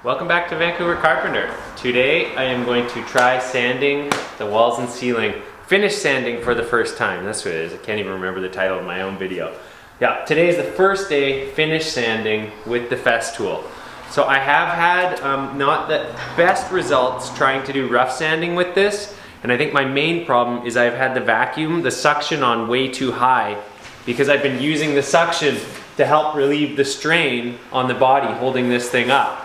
Welcome back to Vancouver Carpenter. Today I am going to try sanding the walls and ceiling. Finish sanding for the first time. That's what it is. I can't even remember the title of my own video. Yeah, today is the first day finish sanding with the Festool. So I have had not the best results trying to do rough sanding with this, and I think my main problem is I've had the suction on way too high because I've been using the suction to help relieve the strain on the body holding this thing up.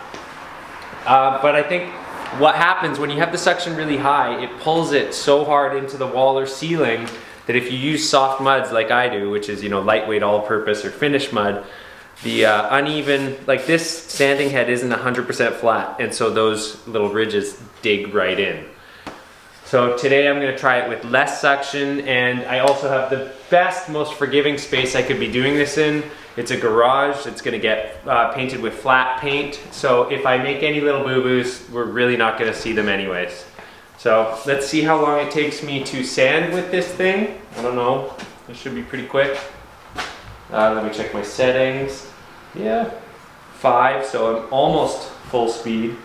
But I think what happens when you have the suction really high, it pulls it so hard into the wall or ceiling that if you use soft muds like I do, which is, you know, lightweight all-purpose or finish mud, the uneven, like this sanding head isn't 100% flat, and so those little ridges dig right in. So today I'm going to try it with less suction, and I also have the best, most forgiving space I could be doing this in. It's a garage. It's going to get painted with flat paint, so if I make any little boo-boos, we're really not going to see them anyways. So let's see how long it takes me to sand with this thing. I don't know. It should be pretty quick. Let me check my settings. Yeah, 5, so I'm almost full speed.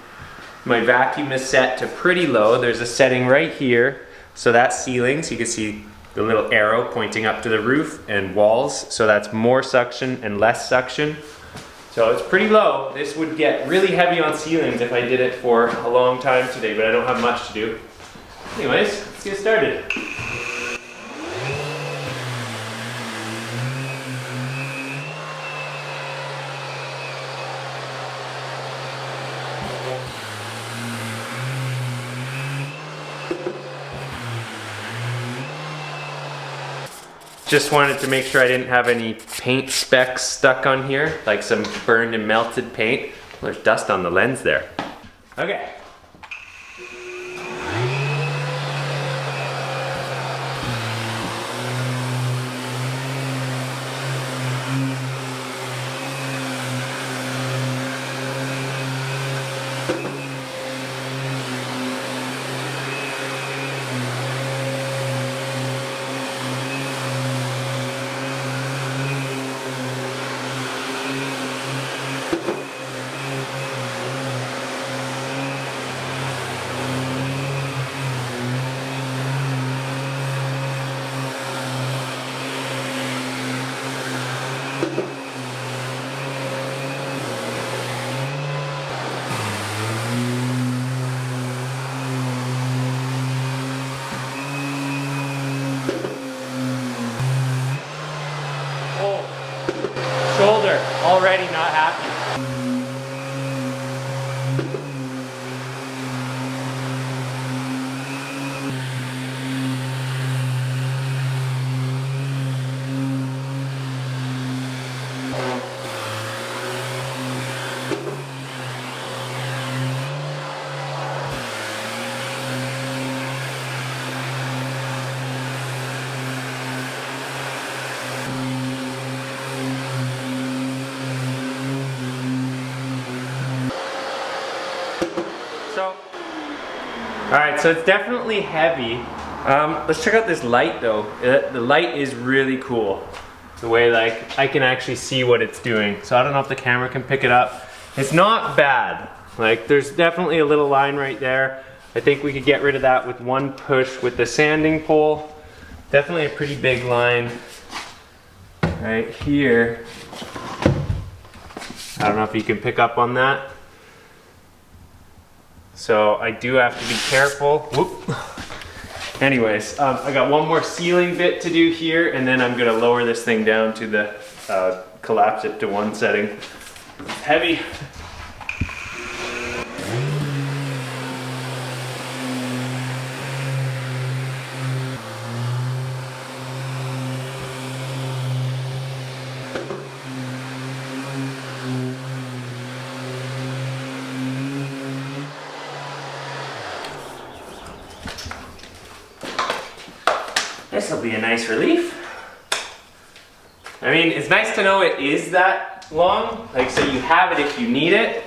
My vacuum is set to pretty low. There's a setting right here. So that's ceiling, so you can see the little arrow pointing up to the roof, and walls. So that's more suction and less suction. So it's pretty low. This would get really heavy on ceilings if I did it for a long time today, but I don't have much to do. Anyways, let's get started. Just wanted to make sure I didn't have any paint specks stuck on here, like some burned and melted paint. There's dust on the lens there. Okay. Shoulder, already not happy. Alright, so it's definitely heavy. Let's check out this light though. The light is really cool. The way like I can actually see what it's doing. So I don't know if the camera can pick it up. It's not bad. Like there's definitely a little line right there. I think we could get rid of that with one push with the sanding pole. Definitely a pretty big line right here. I don't know if you can pick up on that. So I do have to be careful. Whoop. Anyways, I got one more ceiling bit to do here, and then I'm gonna lower this thing down to the, collapse it to one setting. It's heavy. This will be a nice relief. I mean, it's nice to know it is that long, like so you have it if you need it,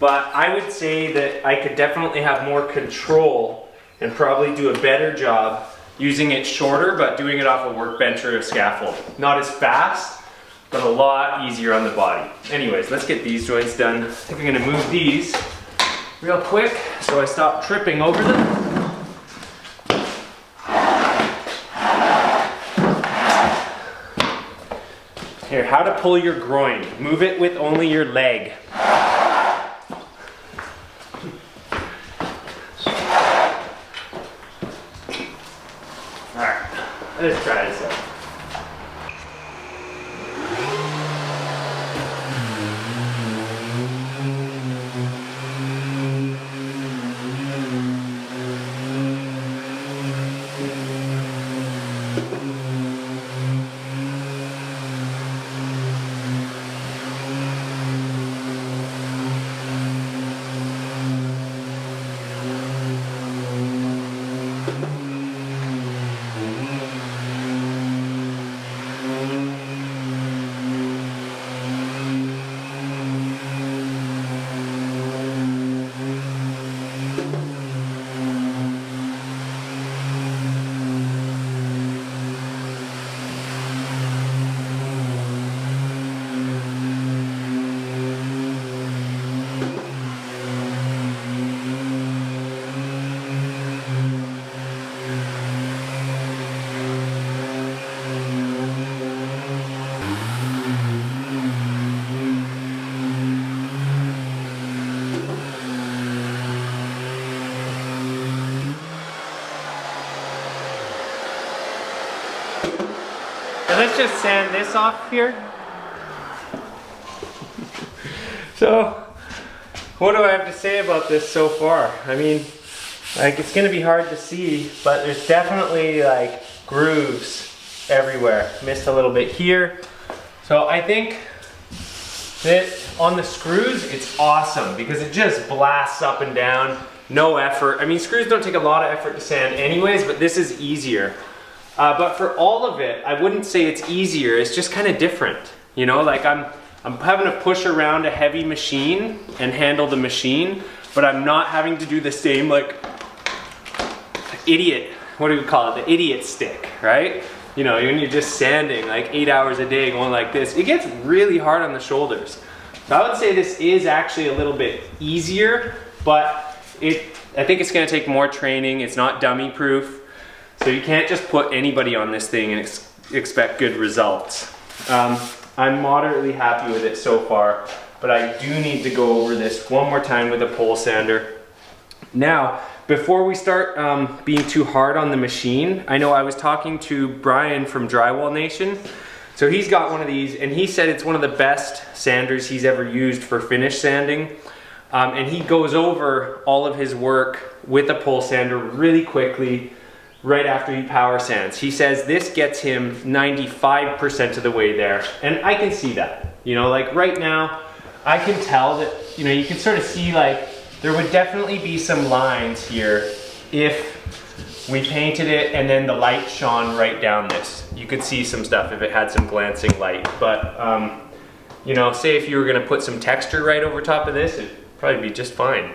but I would say that I could definitely have more control and probably do a better job using it shorter, but doing it off a workbench or a scaffold. Not as fast, but a lot easier on the body. Anyways, let's get these joints done. I think I'm gonna move these real quick so I stop tripping over them. Here, how to pull your groin. Move it with only your leg. Alright, let's try this out. Now let's just sand this off here. So, what do I have to say about this so far? I mean, like, it's gonna be hard to see, but there's definitely like grooves everywhere. Missed a little bit here. So I think that on the screws, it's awesome because it just blasts up and down, no effort. I mean, screws don't take a lot of effort to sand anyways, but this is easier. But for all of it, I wouldn't say it's easier. It's just kind of different. You know, like I'm having to push around a heavy machine and handle the machine, but I'm not having to do the same like idiot, what do we call it? The idiot stick, right? You know, when you're just sanding like 8 hours a day going like this, it gets really hard on the shoulders. So I would say this is actually a little bit easier, but I think it's gonna take more training. It's not dummy proof. So you can't just put anybody on this thing and expect good results. I'm moderately happy with it so far, but I do need to go over this one more time with a pole sander. Now, before we start being too hard on the machine, I know I was talking to Brian from Drywall Nation. So he's got one of these and he said it's one of the best sanders he's ever used for finish sanding. And he goes over all of his work with a pole sander really quickly right after he power sands. He says this gets him 95% of the way there, and I can see that. You know, like right now, I can tell that, you know, you can sort of see like there would definitely be some lines here if we painted it and then the light shone right down this. You could see some stuff if it had some glancing light, but you know, say if you were gonna put some texture right over top of this, it'd probably be just fine.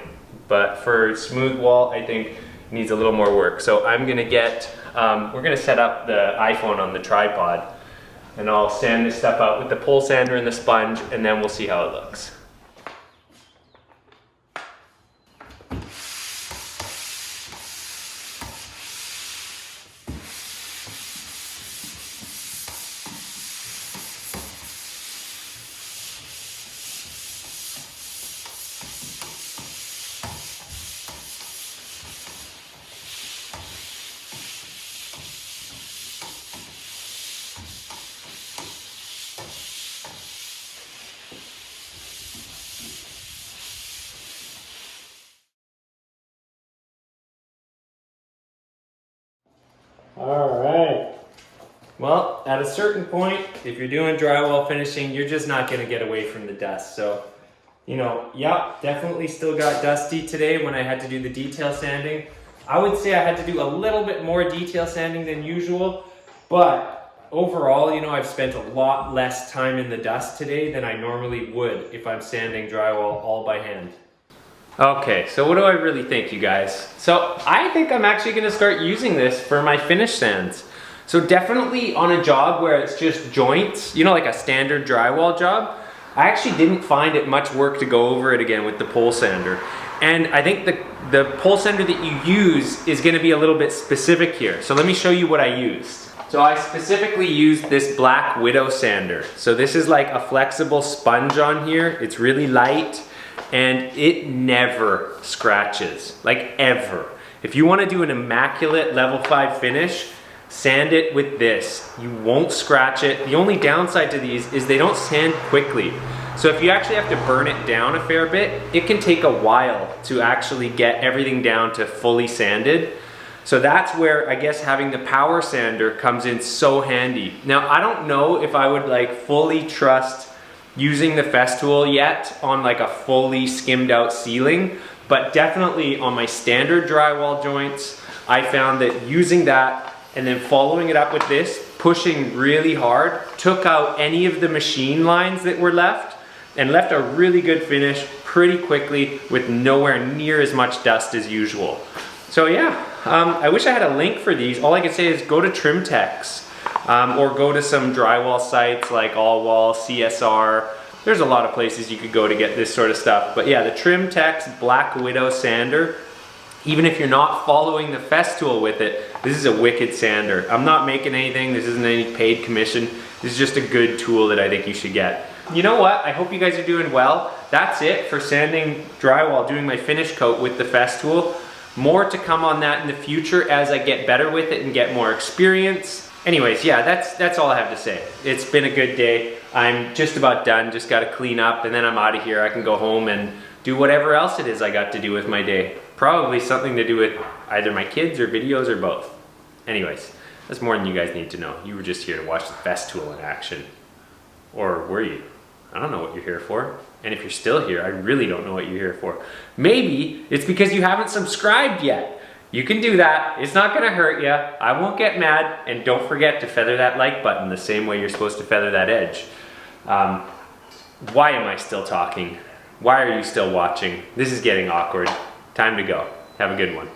But for smooth wall, I think needs a little more work. So I'm gonna get, we're gonna set up the iPhone on the tripod and I'll sand this stuff out with the pole sander and the sponge, and then we'll see how it looks. All right. Well, at a certain point, if you're doing drywall finishing, you're just not gonna get away from the dust. So, you know, yeah, definitely still got dusty today when I had to do the detail sanding. I would say I had to do a little bit more detail sanding than usual, but overall, you know, I've spent a lot less time in the dust today than I normally would if I'm sanding drywall all by hand. Okay, so what do I really think, you guys? So I think I'm actually gonna start using this for my finish sands. So definitely on a job where it's just joints, you know, like a standard drywall job, I actually didn't find it much work to go over it again with the pole sander. And I think the pole sander that you use is gonna be a little bit specific here. So let me show you what I used. So I specifically used this Black Widow sander. So this is like a flexible sponge on here. It's really light and it never scratches, like ever. If you wanna do an immaculate level 5 finish, sand it with this. You won't scratch it. The only downside to these is they don't sand quickly. So if you actually have to burn it down a fair bit, it can take a while to actually get everything down to fully sanded. So that's where I guess having the power sander comes in so handy. Now I don't know if I would like fully trust using the Festool yet on like a fully skimmed out ceiling, but definitely on my standard drywall joints, I found that using that and then following it up with this, pushing really hard, took out any of the machine lines that were left and left a really good finish pretty quickly with nowhere near as much dust as usual. So yeah, I wish I had a link for these. All I can say is go to Trimtex or go to some drywall sites like All Wall, CSR. There's a lot of places you could go to get this sort of stuff. But yeah, the Trimtex Black Widow sander, even if you're not following the Festool with it, this is a wicked sander. I'm not making anything. This isn't any paid commission. This is just a good tool that I think you should get. You know what? I hope you guys are doing well. That's it for sanding drywall, doing my finish coat with the Festool. More to come on that in the future as I get better with it and get more experience. Anyways, yeah, that's all I have to say. It's been a good day. I'm just about done, just gotta clean up and then I'm out of here. I can go home and do whatever else it is I got to do with my day. Probably something to do with either my kids or videos or both. Anyways, that's more than you guys need to know. You were just here to watch the Festool in action. Or were you? I don't know what you're here for. And if you're still here, I really don't know what you're here for. Maybe it's because you haven't subscribed yet. You can do that. It's not gonna hurt you. I won't get mad. And don't forget to feather that like button the same way you're supposed to feather that edge. Why am I still talking? Why are you still watching? This is getting awkward. Time to go. Have a good one.